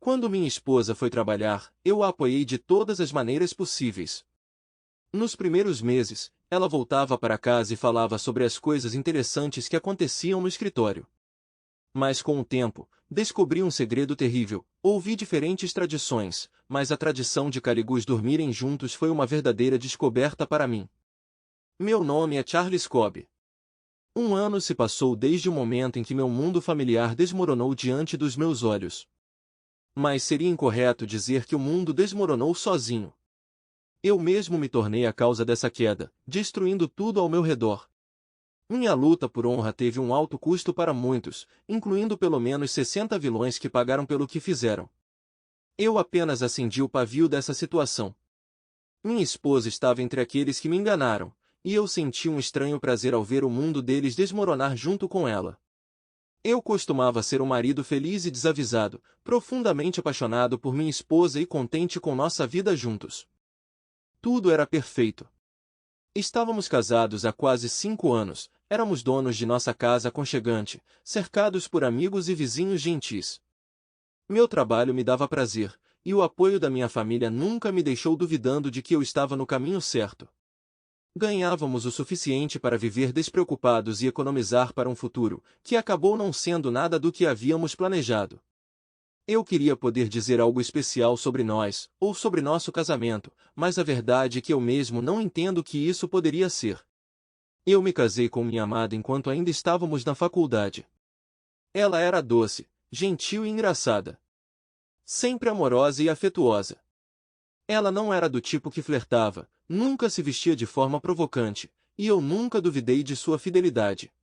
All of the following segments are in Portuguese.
Quando minha esposa foi trabalhar, eu a apoiei de todas as maneiras possíveis. Nos primeiros meses, ela voltava para casa e falava sobre as coisas interessantes que aconteciam no escritório. Mas com o tempo, descobri um segredo terrível. Ouvi diferentes tradições, mas a tradição de Carigus dormirem juntos foi uma verdadeira descoberta para mim. Meu nome é Charles Cobb. Um ano se passou desde o momento em que meu mundo familiar desmoronou diante dos meus olhos. Mas seria incorreto dizer que o mundo desmoronou sozinho. Eu mesmo me tornei a causa dessa queda, destruindo tudo ao meu redor. Minha luta por honra teve um alto custo para muitos, incluindo pelo menos 60 vilões que pagaram pelo que fizeram. Eu apenas acendi o pavio dessa situação. Minha esposa estava entre aqueles que me enganaram, e eu senti um estranho prazer ao ver o mundo deles desmoronar junto com ela. Eu costumava ser um marido feliz e desavisado, profundamente apaixonado por minha esposa e contente com nossa vida juntos. Tudo era perfeito. Estávamos casados há quase 5 anos, éramos donos de nossa casa aconchegante, cercados por amigos e vizinhos gentis. Meu trabalho me dava prazer, e o apoio da minha família nunca me deixou duvidando de que eu estava no caminho certo. Ganhávamos o suficiente para viver despreocupados e economizar para um futuro, que acabou não sendo nada do que havíamos planejado. Eu queria poder dizer algo especial sobre nós, ou sobre nosso casamento, mas a verdade é que eu mesmo não entendo o que isso poderia ser. Eu me casei com minha amada enquanto ainda estávamos na faculdade. Ela era doce, gentil e engraçada. Sempre amorosa e afetuosa. Ela não era do tipo que flertava, nunca se vestia de forma provocante, e eu nunca duvidei de sua fidelidade.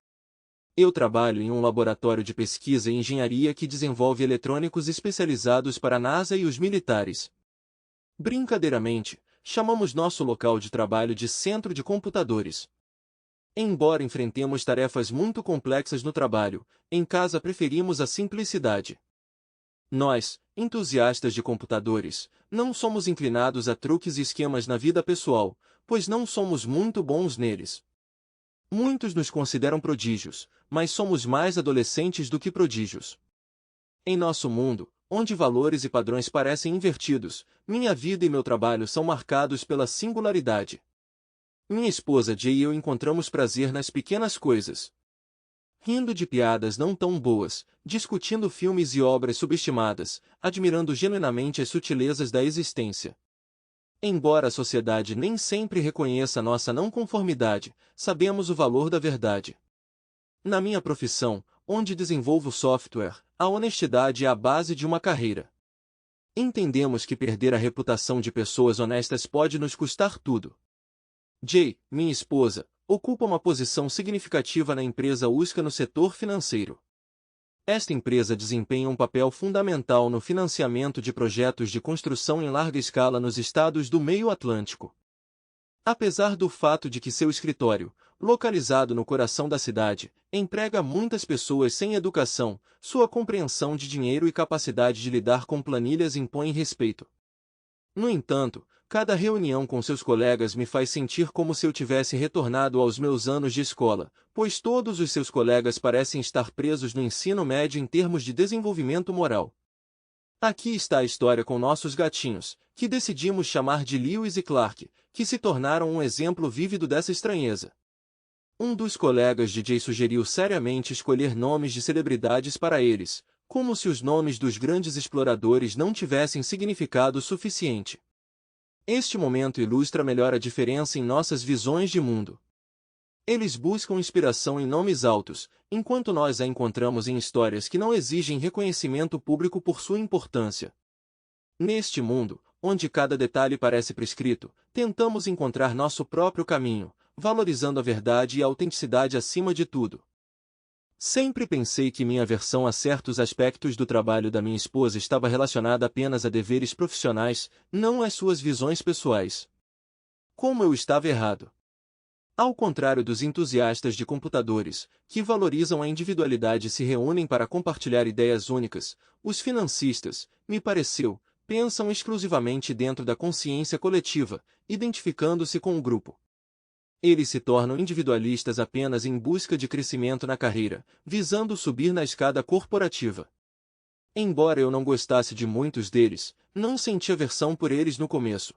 Eu trabalho em um laboratório de pesquisa e engenharia que desenvolve eletrônicos especializados para a NASA e os militares. Brincadeiramente, chamamos nosso local de trabalho de Centro de Computadores. Embora enfrentemos tarefas muito complexas no trabalho, em casa preferimos a simplicidade. Nós, entusiastas de computadores, não somos inclinados a truques e esquemas na vida pessoal, pois não somos muito bons neles. Muitos nos consideram prodígios, mas somos mais adolescentes do que prodígios. Em nosso mundo, onde valores e padrões parecem invertidos, minha vida e meu trabalho são marcados pela singularidade. Minha esposa Jay e eu encontramos prazer nas pequenas coisas. Rindo de piadas não tão boas, discutindo filmes e obras subestimadas, admirando genuinamente as sutilezas da existência. Embora a sociedade nem sempre reconheça nossa não conformidade, sabemos o valor da verdade. Na minha profissão, onde desenvolvo software, a honestidade é a base de uma carreira. Entendemos que perder a reputação de pessoas honestas pode nos custar tudo. Jay, minha esposa, ocupa uma posição significativa na empresa USCA no setor financeiro. Esta empresa desempenha um papel fundamental no financiamento de projetos de construção em larga escala nos estados do Meio Atlântico. Apesar do fato de que seu escritório, localizado no coração da cidade, emprega muitas pessoas sem educação, sua compreensão de dinheiro e capacidade de lidar com planilhas impõem respeito. No entanto, cada reunião com seus colegas me faz sentir como se eu tivesse retornado aos meus anos de escola, pois todos os seus colegas parecem estar presos no ensino médio em termos de desenvolvimento moral. Aqui está a história com nossos gatinhos, que decidimos chamar de Lewis e Clark, que se tornaram um exemplo vívido dessa estranheza. Um dos colegas de Jay sugeriu seriamente escolher nomes de celebridades para eles, como se os nomes dos grandes exploradores não tivessem significado suficiente. Este momento ilustra melhor a diferença em nossas visões de mundo. Eles buscam inspiração em nomes altos, enquanto nós a encontramos em histórias que não exigem reconhecimento público por sua importância. Neste mundo, onde cada detalhe parece prescrito, tentamos encontrar nosso próprio caminho, valorizando a verdade e a autenticidade acima de tudo. Sempre pensei que minha aversão a certos aspectos do trabalho da minha esposa estava relacionada apenas a deveres profissionais, não às suas visões pessoais. Como eu estava errado. Ao contrário dos entusiastas de computadores, que valorizam a individualidade e se reúnem para compartilhar ideias únicas, os financistas, me pareceu, pensam exclusivamente dentro da consciência coletiva, identificando-se com o grupo. Eles se tornam individualistas apenas em busca de crescimento na carreira, visando subir na escada corporativa. Embora eu não gostasse de muitos deles, não senti aversão por eles no começo.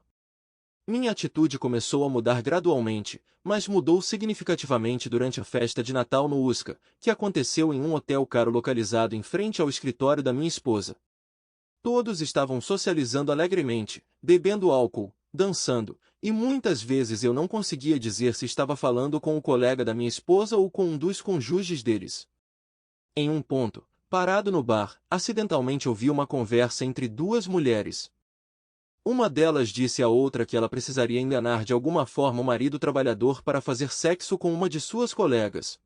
Minha atitude começou a mudar gradualmente, mas mudou significativamente durante a festa de Natal no USCA, que aconteceu em um hotel caro localizado em frente ao escritório da minha esposa. Todos estavam socializando alegremente, bebendo álcool, dançando, e muitas vezes eu não conseguia dizer se estava falando com o colega da minha esposa ou com um dos cônjuges deles. Em um ponto, parado no bar, acidentalmente ouvi uma conversa entre duas mulheres. Uma delas disse à outra que ela precisaria enganar de alguma forma o marido trabalhador para fazer sexo com uma de suas colegas.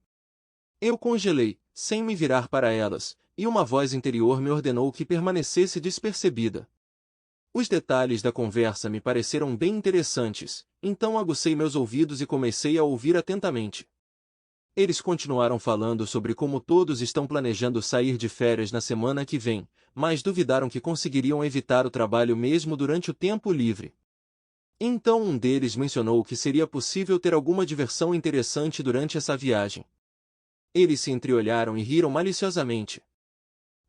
Eu congelei, sem me virar para elas, e uma voz interior me ordenou que permanecesse despercebida. Os detalhes da conversa me pareceram bem interessantes, então aguçei meus ouvidos e comecei a ouvir atentamente. Eles continuaram falando sobre como todos estão planejando sair de férias na semana que vem, mas duvidaram que conseguiriam evitar o trabalho mesmo durante o tempo livre. Então um deles mencionou que seria possível ter alguma diversão interessante durante essa viagem. Eles se entreolharam e riram maliciosamente.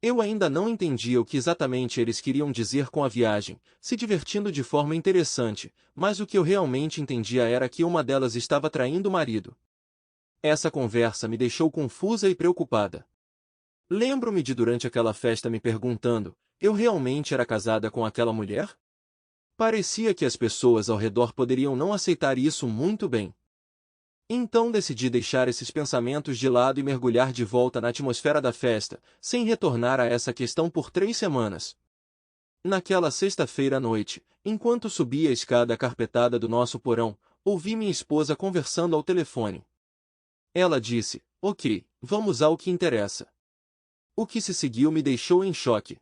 Eu ainda não entendia o que exatamente eles queriam dizer com a viagem, se divertindo de forma interessante, mas o que eu realmente entendia era que uma delas estava traindo o marido. Essa conversa me deixou confusa e preocupada. Lembro-me de durante aquela festa me perguntando, eu realmente era casada com aquela mulher? Parecia que as pessoas ao redor poderiam não aceitar isso muito bem. Então decidi deixar esses pensamentos de lado e mergulhar de volta na atmosfera da festa, sem retornar a essa questão por 3 semanas. Naquela sexta-feira à noite, enquanto subia a escada carpetada do nosso porão, ouvi minha esposa conversando ao telefone. Ela disse, ok, vamos ao que interessa. O que se seguiu me deixou em choque.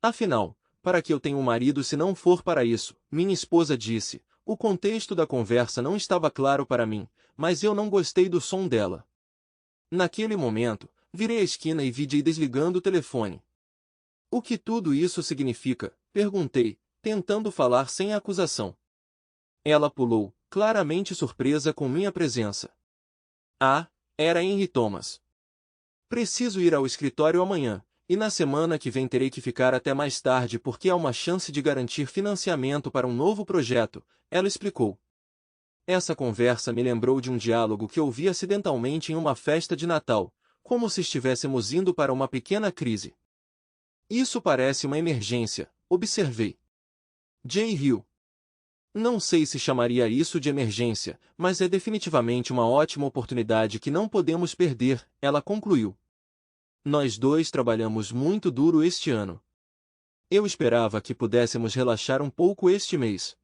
Afinal, para que eu tenha um marido se não for para isso? Minha esposa disse. O contexto da conversa não estava claro para mim, mas eu não gostei do som dela. Naquele momento, virei a esquina e vi Jay desligando o telefone. O que tudo isso significa? Perguntei, tentando falar sem acusação. Ela pulou, claramente surpresa com minha presença. Ah, era Henry Thomas. Preciso ir ao escritório amanhã, e na semana que vem terei que ficar até mais tarde porque há uma chance de garantir financiamento para um novo projeto, ela explicou. Essa conversa me lembrou de um diálogo que ouvi acidentalmente em uma festa de Natal, como se estivéssemos indo para uma pequena crise. Isso parece uma emergência, observei. Jay riu. Não sei se chamaria isso de emergência, mas é definitivamente uma ótima oportunidade que não podemos perder, ela concluiu. Nós dois trabalhamos muito duro este ano. Eu esperava que pudéssemos relaxar um pouco este mês.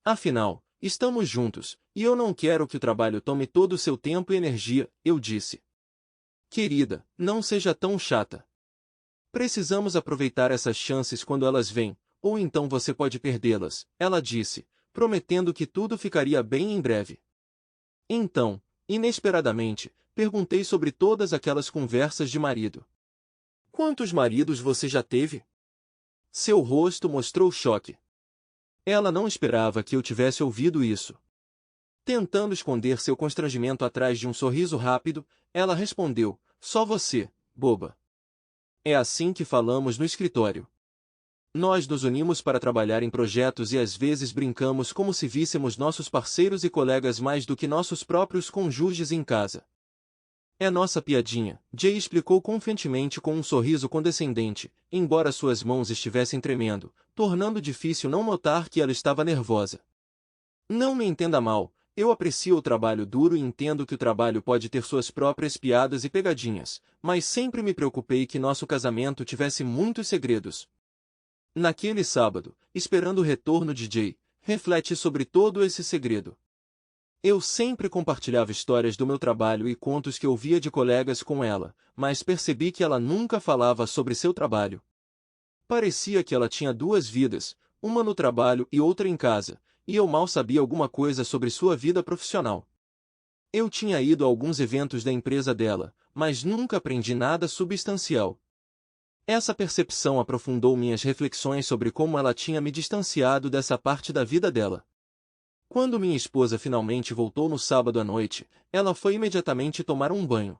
Afinal, estamos juntos, e eu não quero que o trabalho tome todo o seu tempo e energia, eu disse. Querida, não seja tão chata. Precisamos aproveitar essas chances quando elas vêm, ou então você pode perdê-las, ela disse, prometendo que tudo ficaria bem em breve. Então, inesperadamente, perguntei sobre todas aquelas conversas de marido. Quantos maridos você já teve? Seu rosto mostrou choque. Ela não esperava que eu tivesse ouvido isso. Tentando esconder seu constrangimento atrás de um sorriso rápido, ela respondeu, só você, boba. É assim que falamos no escritório. Nós nos unimos para trabalhar em projetos e às vezes brincamos como se víssemos nossos parceiros e colegas mais do que nossos próprios cônjuges em casa. É nossa piadinha, Jay explicou confiantemente com um sorriso condescendente, embora suas mãos estivessem tremendo, tornando difícil não notar que ela estava nervosa. Não me entenda mal, eu aprecio o trabalho duro e entendo que o trabalho pode ter suas próprias piadas e pegadinhas, mas sempre me preocupei que nosso casamento tivesse muitos segredos. Naquele sábado, esperando o retorno de Jay, refleti sobre todo esse segredo. Eu sempre compartilhava histórias do meu trabalho e contos que ouvia de colegas com ela, mas percebi que ela nunca falava sobre seu trabalho. Parecia que ela tinha duas vidas, uma no trabalho e outra em casa, e eu mal sabia alguma coisa sobre sua vida profissional. Eu tinha ido a alguns eventos da empresa dela, mas nunca aprendi nada substancial. Essa percepção aprofundou minhas reflexões sobre como ela tinha me distanciado dessa parte da vida dela. Quando minha esposa finalmente voltou no sábado à noite, ela foi imediatamente tomar um banho.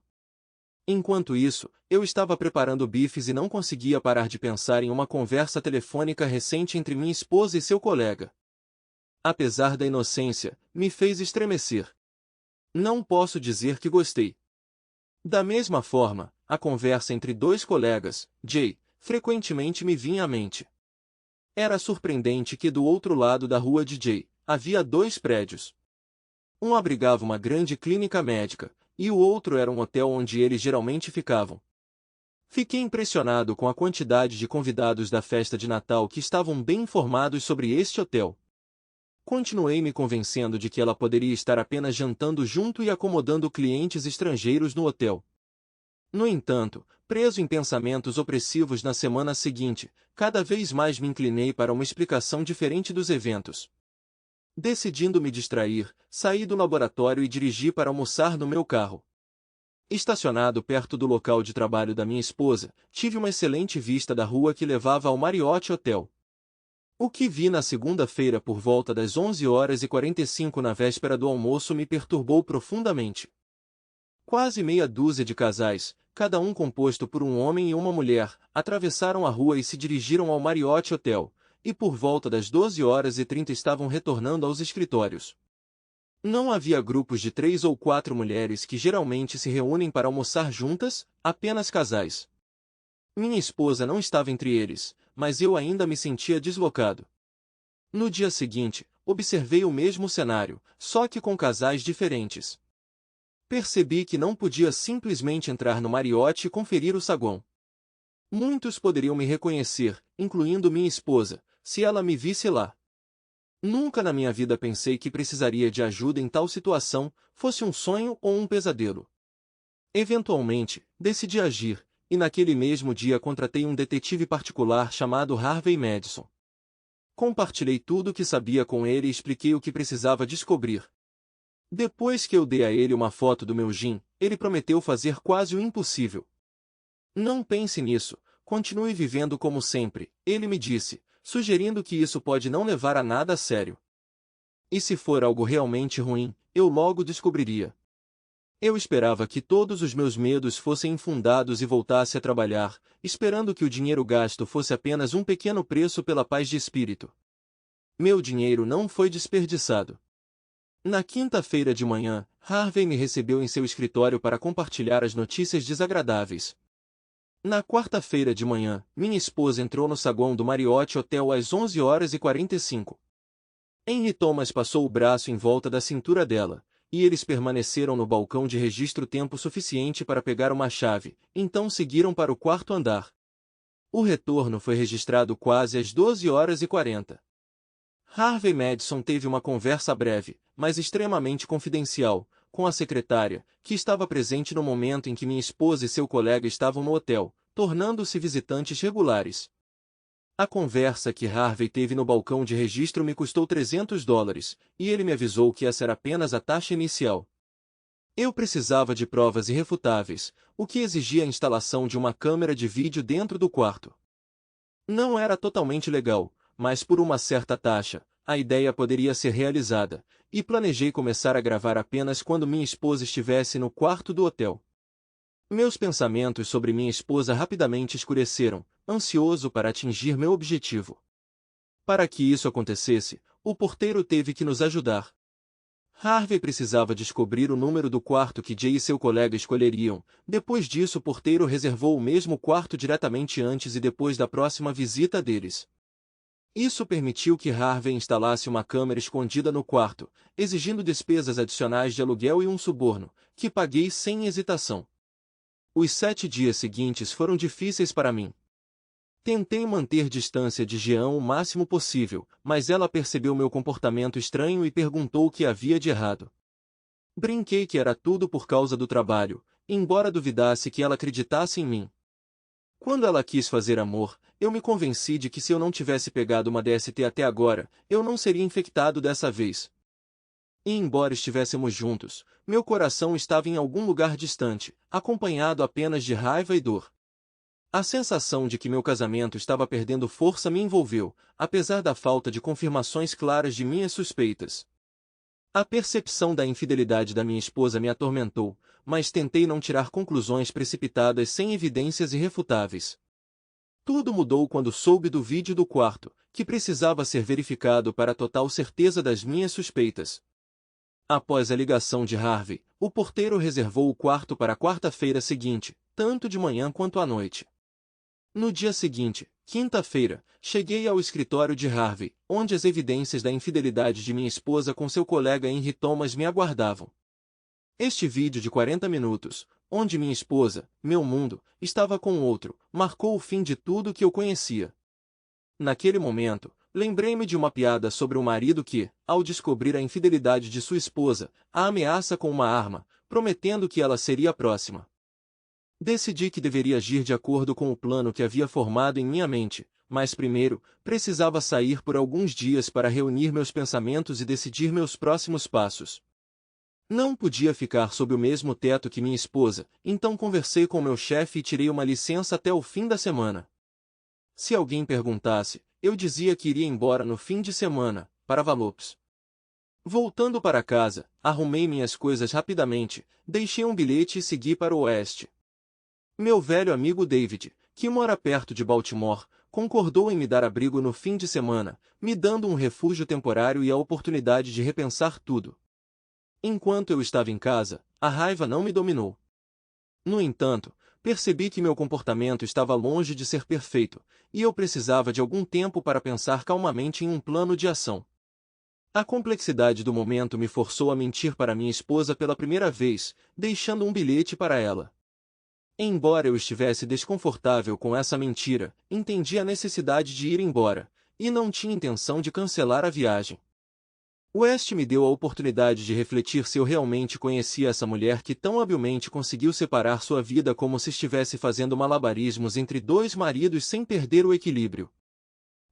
Enquanto isso, eu estava preparando bifes e não conseguia parar de pensar em uma conversa telefônica recente entre minha esposa e seu colega. Apesar da inocência, me fez estremecer. Não posso dizer que gostei. Da mesma forma, a conversa entre dois colegas, Jay, frequentemente me vinha à mente. Era surpreendente que do outro lado da rua de Jay, havia dois prédios. Um abrigava uma grande clínica médica, e o outro era um hotel onde eles geralmente ficavam. Fiquei impressionado com a quantidade de convidados da festa de Natal que estavam bem informados sobre este hotel. Continuei me convencendo de que ela poderia estar apenas jantando junto e acomodando clientes estrangeiros no hotel. No entanto, preso em pensamentos opressivos na semana seguinte, cada vez mais me inclinei para uma explicação diferente dos eventos. Decidindo me distrair, saí do laboratório e dirigi para almoçar no meu carro. Estacionado perto do local de trabalho da minha esposa, tive uma excelente vista da rua que levava ao Marriott Hotel. O que vi na segunda-feira por volta das 11h45 na véspera do almoço me perturbou profundamente. Quase meia dúzia de casais, cada um composto por um homem e uma mulher, atravessaram a rua e se dirigiram ao Marriott Hotel, e por volta das 12h30 estavam retornando aos escritórios. Não havia grupos de 3 ou 4 mulheres que geralmente se reúnem para almoçar juntas, apenas casais. Minha esposa não estava entre eles, mas eu ainda me sentia deslocado. No dia seguinte, observei o mesmo cenário, só que com casais diferentes. Percebi que não podia simplesmente entrar no Marriott e conferir o saguão. Muitos poderiam me reconhecer, incluindo minha esposa, se ela me visse lá. Nunca na minha vida pensei que precisaria de ajuda em tal situação, fosse um sonho ou um pesadelo. Eventualmente, decidi agir, e naquele mesmo dia contratei um detetive particular chamado Harvey Madison. Compartilhei tudo o que sabia com ele e expliquei o que precisava descobrir. Depois que eu dei a ele uma foto do meu gin, ele prometeu fazer quase o impossível. Não pense nisso, continue vivendo como sempre, ele me disse, sugerindo que isso pode não levar a nada a sério. E se for algo realmente ruim, eu logo descobriria. Eu esperava que todos os meus medos fossem infundados e voltasse a trabalhar, esperando que o dinheiro gasto fosse apenas um pequeno preço pela paz de espírito. Meu dinheiro não foi desperdiçado. Na quinta-feira de manhã, Harvey me recebeu em seu escritório para compartilhar as notícias desagradáveis. Na quarta-feira de manhã, minha esposa entrou no saguão do Marriott Hotel às 11h45. Henry Thomas passou o braço em volta da cintura dela, e eles permaneceram no balcão de registro tempo suficiente para pegar uma chave, então seguiram para o quarto andar. O retorno foi registrado quase às 12h40. Harvey Madison teve uma conversa breve, mas extremamente confidencial, com a secretária, que estava presente no momento em que minha esposa e seu colega estavam no hotel, tornando-se visitantes regulares. A conversa que Harvey teve no balcão de registro me custou $300, e ele me avisou que essa era apenas a taxa inicial. Eu precisava de provas irrefutáveis, o que exigia a instalação de uma câmera de vídeo dentro do quarto. Não era totalmente legal, mas por uma certa taxa, a ideia poderia ser realizada, e planejei começar a gravar apenas quando minha esposa estivesse no quarto do hotel. Meus pensamentos sobre minha esposa rapidamente escureceram, ansioso para atingir meu objetivo. Para que isso acontecesse, o porteiro teve que nos ajudar. Harvey precisava descobrir o número do quarto que Jay e seu colega escolheriam. Depois disso, o porteiro reservou o mesmo quarto diretamente antes e depois da próxima visita deles. Isso permitiu que Harvey instalasse uma câmera escondida no quarto, exigindo despesas adicionais de aluguel e um suborno, que paguei sem hesitação. Os 7 dias seguintes foram difíceis para mim. Tentei manter distância de Jean o máximo possível, mas ela percebeu meu comportamento estranho e perguntou o que havia de errado. Brinquei que era tudo por causa do trabalho, embora duvidasse que ela acreditasse em mim. Quando ela quis fazer amor, eu me convenci de que se eu não tivesse pegado uma DST até agora, eu não seria infectado dessa vez. E embora estivéssemos juntos, meu coração estava em algum lugar distante, acompanhado apenas de raiva e dor. A sensação de que meu casamento estava perdendo força me envolveu, apesar da falta de confirmações claras de minhas suspeitas. A percepção da infidelidade da minha esposa me atormentou, mas tentei não tirar conclusões precipitadas sem evidências irrefutáveis. Tudo mudou quando soube do vídeo do quarto, que precisava ser verificado para total certeza das minhas suspeitas. Após a ligação de Harvey, o porteiro reservou o quarto para a quarta-feira seguinte, tanto de manhã quanto à noite. No dia seguinte, quinta-feira, cheguei ao escritório de Harvey, onde as evidências da infidelidade de minha esposa com seu colega Henry Thomas me aguardavam. Este vídeo de 40 minutos, onde minha esposa, meu mundo, estava com outro, marcou o fim de tudo que eu conhecia. Naquele momento, lembrei-me de uma piada sobre um marido que, ao descobrir a infidelidade de sua esposa, a ameaça com uma arma, prometendo que ela seria a próxima. Decidi que deveria agir de acordo com o plano que havia formado em minha mente, mas primeiro, precisava sair por alguns dias para reunir meus pensamentos e decidir meus próximos passos. Não podia ficar sob o mesmo teto que minha esposa, então conversei com meu chefe e tirei uma licença até o fim da semana. Se alguém perguntasse, eu dizia que iria embora no fim de semana, para Valopes. Voltando para casa, arrumei minhas coisas rapidamente, deixei um bilhete e segui para o oeste. Meu velho amigo David, que mora perto de Baltimore, concordou em me dar abrigo no fim de semana, me dando um refúgio temporário e a oportunidade de repensar tudo. Enquanto eu estava em casa, a raiva não me dominou. No entanto, percebi que meu comportamento estava longe de ser perfeito, e eu precisava de algum tempo para pensar calmamente em um plano de ação. A complexidade do momento me forçou a mentir para minha esposa pela primeira vez, deixando um bilhete para ela. Embora eu estivesse desconfortável com essa mentira, entendi a necessidade de ir embora, e não tinha intenção de cancelar a viagem. West me deu a oportunidade de refletir se eu realmente conhecia essa mulher que tão habilmente conseguiu separar sua vida como se estivesse fazendo malabarismos entre dois maridos sem perder o equilíbrio.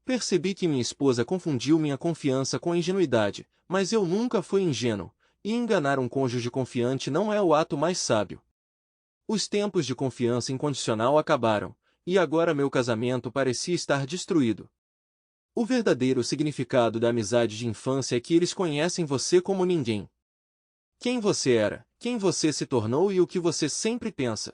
Percebi que minha esposa confundiu minha confiança com ingenuidade, mas eu nunca fui ingênuo, e enganar um cônjuge confiante não é o ato mais sábio. Os tempos de confiança incondicional acabaram, e agora meu casamento parecia estar destruído. O verdadeiro significado da amizade de infância é que eles conhecem você como ninguém. Quem você era, quem você se tornou e o que você sempre pensa.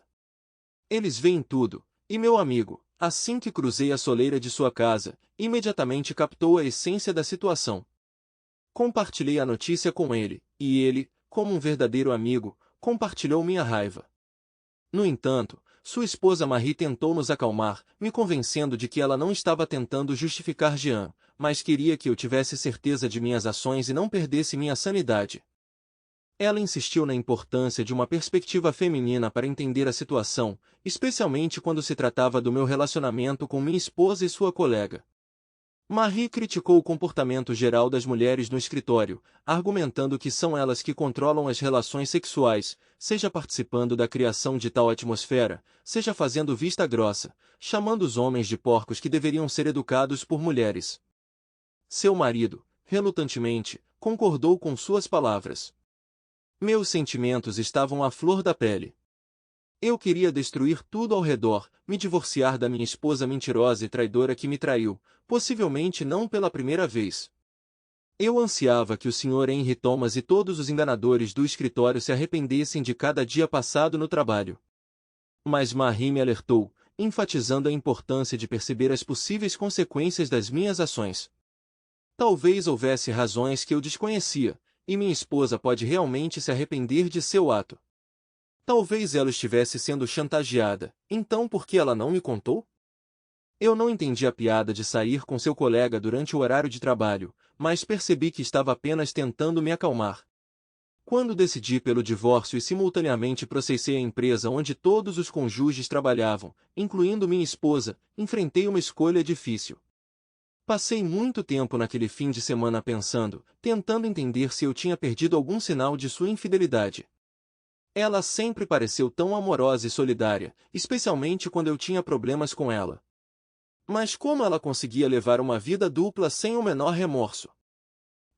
Eles veem tudo, e meu amigo, assim que cruzei a soleira de sua casa, imediatamente captou a essência da situação. Compartilhei a notícia com ele, e ele, como um verdadeiro amigo, compartilhou minha raiva. No entanto, sua esposa Marie tentou nos acalmar, me convencendo de que ela não estava tentando justificar Jean, mas queria que eu tivesse certeza de minhas ações e não perdesse minha sanidade. Ela insistiu na importância de uma perspectiva feminina para entender a situação, especialmente quando se tratava do meu relacionamento com minha esposa e sua colega. Marie criticou o comportamento geral das mulheres no escritório, argumentando que são elas que controlam as relações sexuais, seja participando da criação de tal atmosfera, seja fazendo vista grossa, chamando os homens de porcos que deveriam ser educados por mulheres. Seu marido, relutantemente, concordou com suas palavras. Meus sentimentos estavam à flor da pele. Eu queria destruir tudo ao redor, me divorciar da minha esposa mentirosa e traidora que me traiu, possivelmente não pela primeira vez. Eu ansiava que o Sr. Henry Thomas e todos os enganadores do escritório se arrependessem de cada dia passado no trabalho. Mas Marie me alertou, enfatizando a importância de perceber as possíveis consequências das minhas ações. Talvez houvesse razões que eu desconhecia, e minha esposa pode realmente se arrepender de seu ato. Talvez ela estivesse sendo chantageada, então por que ela não me contou? Eu não entendi a piada de sair com seu colega durante o horário de trabalho, mas percebi que estava apenas tentando me acalmar. Quando decidi pelo divórcio e simultaneamente processei a empresa onde todos os cônjuges trabalhavam, incluindo minha esposa, enfrentei uma escolha difícil. Passei muito tempo naquele fim de semana pensando, tentando entender se eu tinha perdido algum sinal de sua infidelidade. Ela sempre pareceu tão amorosa e solidária, especialmente quando eu tinha problemas com ela. Mas como ela conseguia levar uma vida dupla sem o menor remorso?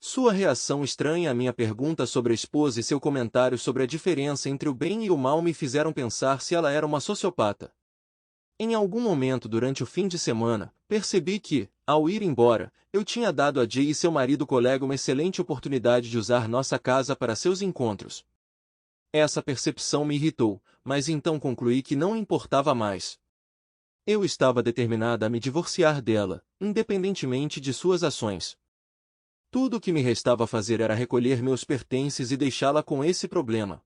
Sua reação estranha à minha pergunta sobre a esposa e seu comentário sobre a diferença entre o bem e o mal me fizeram pensar se ela era uma sociopata. Em algum momento durante o fim de semana, percebi que, ao ir embora, eu tinha dado a Jay e seu marido colega uma excelente oportunidade de usar nossa casa para seus encontros. Essa percepção me irritou, mas então concluí que não importava mais. Eu estava determinada a me divorciar dela, independentemente de suas ações. Tudo o que me restava fazer era recolher meus pertences e deixá-la com esse problema.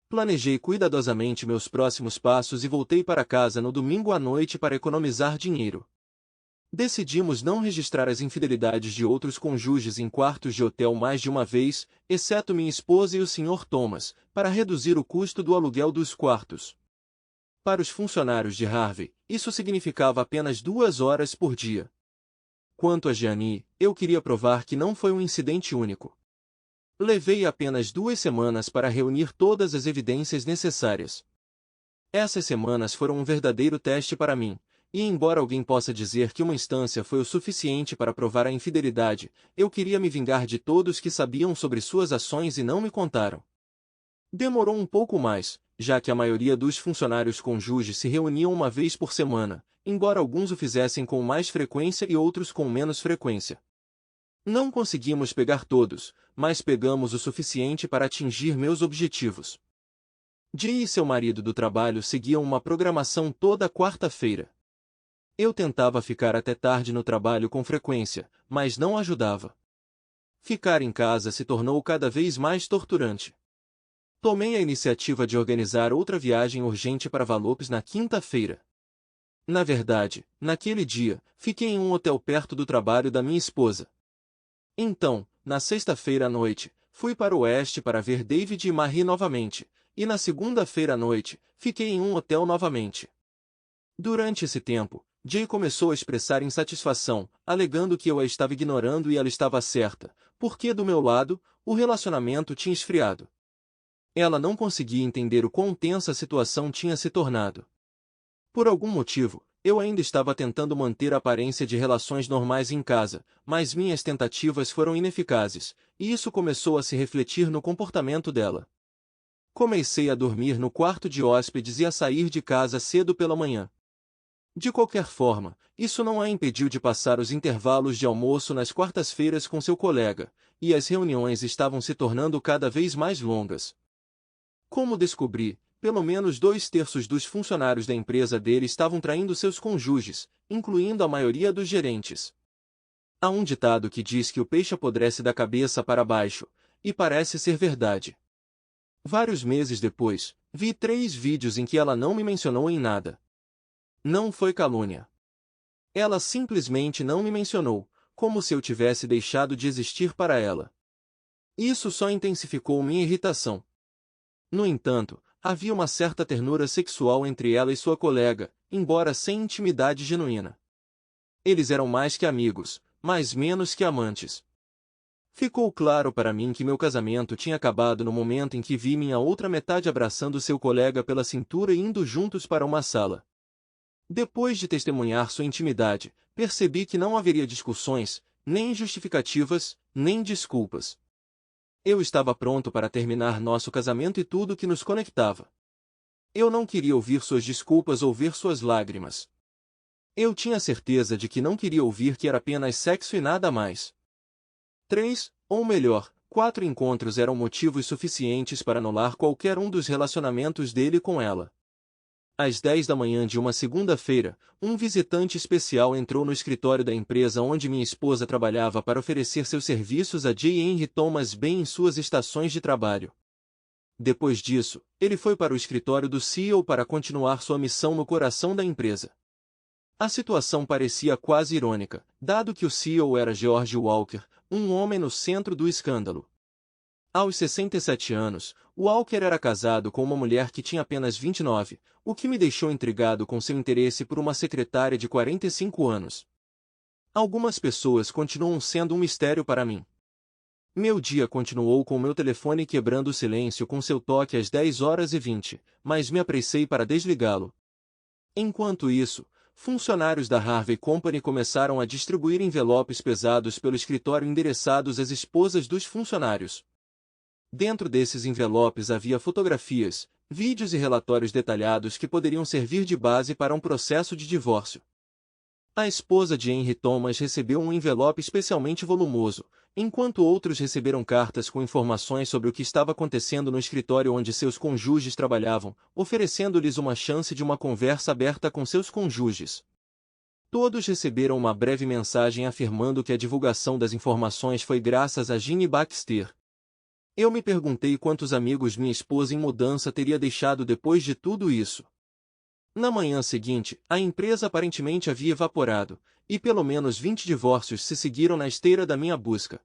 Planejei cuidadosamente meus próximos passos e voltei para casa no domingo à noite para economizar dinheiro. Decidimos não registrar as infidelidades de outros cônjuges em quartos de hotel mais de uma vez, exceto minha esposa e o Sr. Thomas, para reduzir o custo do aluguel dos quartos. Para os funcionários de Harvey, isso significava apenas 2 horas por dia. Quanto a Jeannie, eu queria provar que não foi um incidente único. Levei apenas 2 semanas para reunir todas as evidências necessárias. Essas semanas foram um verdadeiro teste para mim. E embora alguém possa dizer que uma instância foi o suficiente para provar a infidelidade, eu queria me vingar de todos que sabiam sobre suas ações e não me contaram. Demorou um pouco mais, já que a maioria dos funcionários cônjuges se reuniam uma vez por semana, embora alguns o fizessem com mais frequência e outros com menos frequência. Não conseguimos pegar todos, mas pegamos o suficiente para atingir meus objetivos. Jay e seu marido do trabalho seguiam uma programação toda quarta-feira. Eu tentava ficar até tarde no trabalho com frequência, mas não ajudava. Ficar em casa se tornou cada vez mais torturante. Tomei a iniciativa de organizar outra viagem urgente para Valopes na quinta-feira. Na verdade, naquele dia, fiquei em um hotel perto do trabalho da minha esposa. Então, na sexta-feira à noite, fui para o oeste para ver David e Marie novamente, e na segunda-feira à noite, fiquei em um hotel novamente. Durante esse tempo, Jay começou a expressar insatisfação, alegando que eu a estava ignorando e ela estava certa, porque do meu lado, o relacionamento tinha esfriado. Ela não conseguia entender o quão tensa a situação tinha se tornado. Por algum motivo, eu ainda estava tentando manter a aparência de relações normais em casa, mas minhas tentativas foram ineficazes, e isso começou a se refletir no comportamento dela. Comecei a dormir no quarto de hóspedes e a sair de casa cedo pela manhã. De qualquer forma, isso não a impediu de passar os intervalos de almoço nas quartas-feiras com seu colega, e as reuniões estavam se tornando cada vez mais longas. Como descobri, pelo menos 2/3 dos funcionários da empresa dele estavam traindo seus cônjuges, incluindo a maioria dos gerentes. Há um ditado que diz que o peixe apodrece da cabeça para baixo, e parece ser verdade. Vários meses depois, vi 3 vídeos em que ela não me mencionou em nada. Não foi calúnia. Ela simplesmente não me mencionou, como se eu tivesse deixado de existir para ela. Isso só intensificou minha irritação. No entanto, havia uma certa ternura sexual entre ela e sua colega, embora sem intimidade genuína. Eles eram mais que amigos, mas menos que amantes. Ficou claro para mim que meu casamento tinha acabado no momento em que vi minha outra metade abraçando seu colega pela cintura e indo juntos para uma sala. Depois de testemunhar sua intimidade, percebi que não haveria discussões, nem justificativas, nem desculpas. Eu estava pronto para terminar nosso casamento e tudo que nos conectava. Eu não queria ouvir suas desculpas ou ver suas lágrimas. Eu tinha certeza de que não queria ouvir que era apenas sexo e nada mais. 3, ou melhor, 4 encontros eram motivos suficientes para anular qualquer um dos relacionamentos dele com ela. Às 10 da manhã de uma segunda-feira, um visitante especial entrou no escritório da empresa onde minha esposa trabalhava para oferecer seus serviços a J. Henry Thomas bem em suas estações de trabalho. Depois disso, ele foi para o escritório do CEO para continuar sua missão no coração da empresa. A situação parecia quase irônica, dado que o CEO era George Walker, um homem no centro do escândalo. Aos 67 anos, Walker era casado com uma mulher que tinha apenas 29, o que me deixou intrigado com seu interesse por uma secretária de 45 anos. Algumas pessoas continuam sendo um mistério para mim. Meu dia continuou com meu telefone quebrando o silêncio com seu toque às 10h20, mas me apressei para desligá-lo. Enquanto isso, funcionários da Harvey Company começaram a distribuir envelopes pesados pelo escritório endereçados às esposas dos funcionários. Dentro desses envelopes havia fotografias, vídeos e relatórios detalhados que poderiam servir de base para um processo de divórcio. A esposa de Henry Thomas recebeu um envelope especialmente volumoso, enquanto outros receberam cartas com informações sobre o que estava acontecendo no escritório onde seus cônjuges trabalhavam, oferecendo-lhes uma chance de uma conversa aberta com seus cônjuges. Todos receberam uma breve mensagem afirmando que a divulgação das informações foi graças a Ginny Baxter. Eu me perguntei quantos amigos minha esposa em mudança teria deixado depois de tudo isso. Na manhã seguinte, a empresa aparentemente havia evaporado, e pelo menos 20 divórcios se seguiram na esteira da minha busca.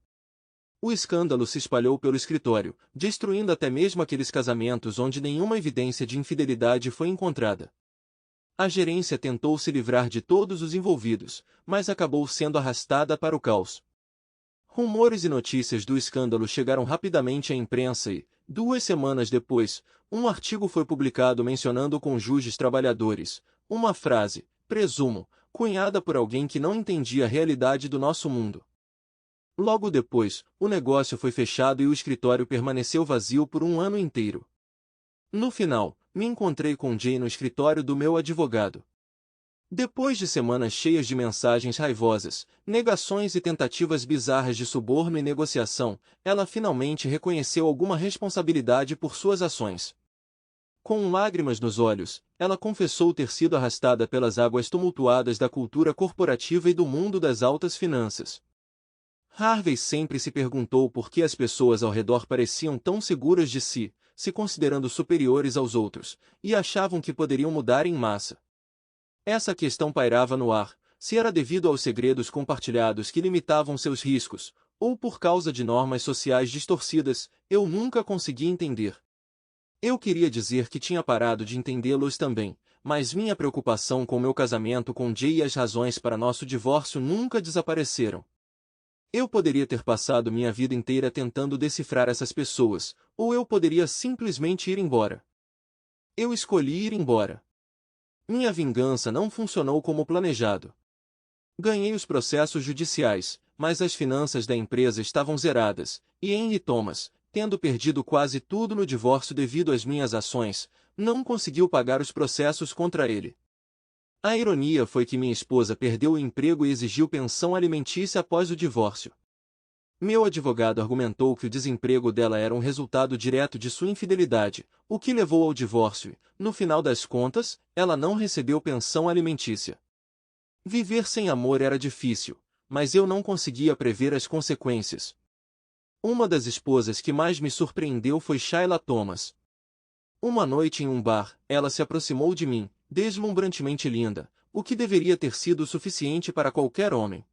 O escândalo se espalhou pelo escritório, destruindo até mesmo aqueles casamentos onde nenhuma evidência de infidelidade foi encontrada. A gerência tentou se livrar de todos os envolvidos, mas acabou sendo arrastada para o caos. Rumores e notícias do escândalo chegaram rapidamente à imprensa e, 2 semanas depois, um artigo foi publicado mencionando cônjuges trabalhadores, uma frase, presumo, cunhada por alguém que não entendia a realidade do nosso mundo. Logo depois, o negócio foi fechado e o escritório permaneceu vazio por um ano inteiro. No final, me encontrei com Jay no escritório do meu advogado. Depois de semanas cheias de mensagens raivosas, negações e tentativas bizarras de suborno e negociação, ela finalmente reconheceu alguma responsabilidade por suas ações. Com lágrimas nos olhos, ela confessou ter sido arrastada pelas águas tumultuadas da cultura corporativa e do mundo das altas finanças. Harvey sempre se perguntou por que as pessoas ao redor pareciam tão seguras de si, se considerando superiores aos outros, e achavam que poderiam mudar em massa. Essa questão pairava no ar, se era devido aos segredos compartilhados que limitavam seus riscos, ou por causa de normas sociais distorcidas, eu nunca consegui entender. Eu queria dizer que tinha parado de entendê-los também, mas minha preocupação com meu casamento com Jay e as razões para nosso divórcio nunca desapareceram. Eu poderia ter passado minha vida inteira tentando decifrar essas pessoas, ou eu poderia simplesmente ir embora. Eu escolhi ir embora. Minha vingança não funcionou como planejado. Ganhei os processos judiciais, mas as finanças da empresa estavam zeradas, e Henry Thomas, tendo perdido quase tudo no divórcio devido às minhas ações, não conseguiu pagar os processos contra ele. A ironia foi que minha esposa perdeu o emprego e exigiu pensão alimentícia após o divórcio. Meu advogado argumentou que o desemprego dela era um resultado direto de sua infidelidade, o que levou ao divórcio e, no final das contas, ela não recebeu pensão alimentícia. Viver sem amor era difícil, mas eu não conseguia prever as consequências. Uma das esposas que mais me surpreendeu foi Shayla Thomas. Uma noite em um bar, ela se aproximou de mim, deslumbrantemente linda, o que deveria ter sido suficiente para qualquer homem.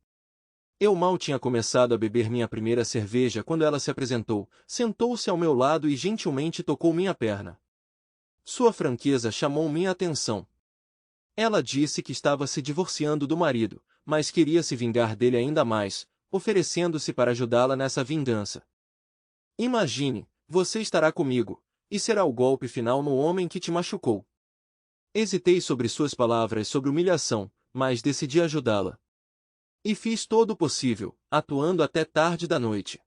Eu mal tinha começado a beber minha primeira cerveja quando ela se apresentou, sentou-se ao meu lado e gentilmente tocou minha perna. Sua franqueza chamou minha atenção. Ela disse que estava se divorciando do marido, mas queria se vingar dele ainda mais, oferecendo-se para ajudá-la nessa vingança. Imagine, você estará comigo, e será o golpe final no homem que te machucou. Hesitei sobre suas palavras sobre humilhação, mas decidi ajudá-la. E fiz todo o possível, atuando até tarde da noite.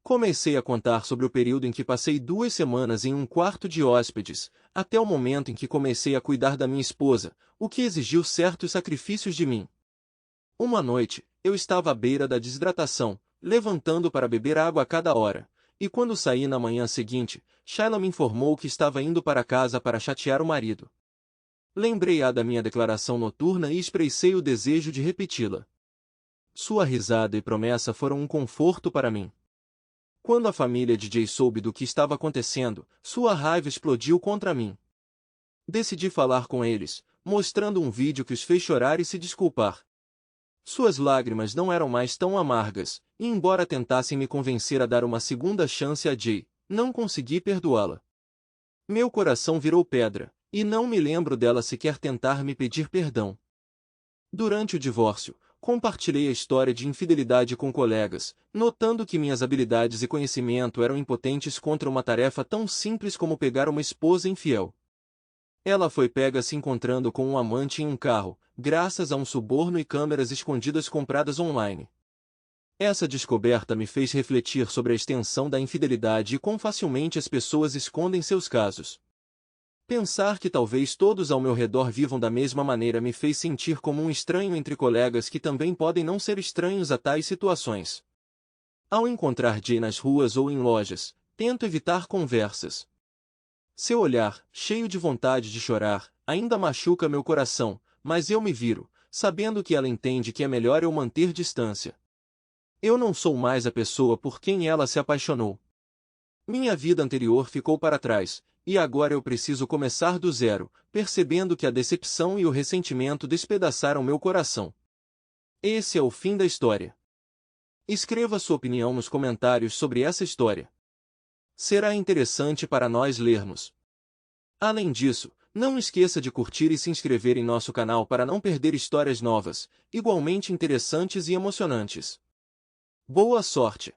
Comecei a contar sobre o período em que passei 2 semanas em um quarto de hóspedes, até o momento em que comecei a cuidar da minha esposa, o que exigiu certos sacrifícios de mim. Uma noite, eu estava à beira da desidratação, levantando para beber água a cada hora, e quando saí na manhã seguinte, Shayla me informou que estava indo para casa para chatear o marido. Lembrei-a da minha declaração noturna e expressei o desejo de repeti-la. Sua risada e promessa foram um conforto para mim. Quando a família de Jay soube do que estava acontecendo, sua raiva explodiu contra mim. Decidi falar com eles, mostrando um vídeo que os fez chorar e se desculpar. Suas lágrimas não eram mais tão amargas, e embora tentassem me convencer a dar uma segunda chance a Jay, não consegui perdoá-la. Meu coração virou pedra, e não me lembro dela sequer tentar me pedir perdão. Durante o divórcio, compartilhei a história de infidelidade com colegas, notando que minhas habilidades e conhecimento eram impotentes contra uma tarefa tão simples como pegar uma esposa infiel. Ela foi pega se encontrando com um amante em um carro, graças a um suborno e câmeras escondidas compradas online. Essa descoberta me fez refletir sobre a extensão da infidelidade e quão facilmente as pessoas escondem seus casos. Pensar que talvez todos ao meu redor vivam da mesma maneira me fez sentir como um estranho entre colegas que também podem não ser estranhos a tais situações. Ao encontrar Jay nas ruas ou em lojas, tento evitar conversas. Seu olhar, cheio de vontade de chorar, ainda machuca meu coração, mas eu me viro, sabendo que ela entende que é melhor eu manter distância. Eu não sou mais a pessoa por quem ela se apaixonou. Minha vida anterior ficou para trás, e agora eu preciso começar do zero, percebendo que a decepção e o ressentimento despedaçaram meu coração. Esse é o fim da história. Escreva sua opinião nos comentários sobre essa história. Será interessante para nós lermos. Além disso, não esqueça de curtir e se inscrever em nosso canal para não perder histórias novas, igualmente interessantes e emocionantes. Boa sorte!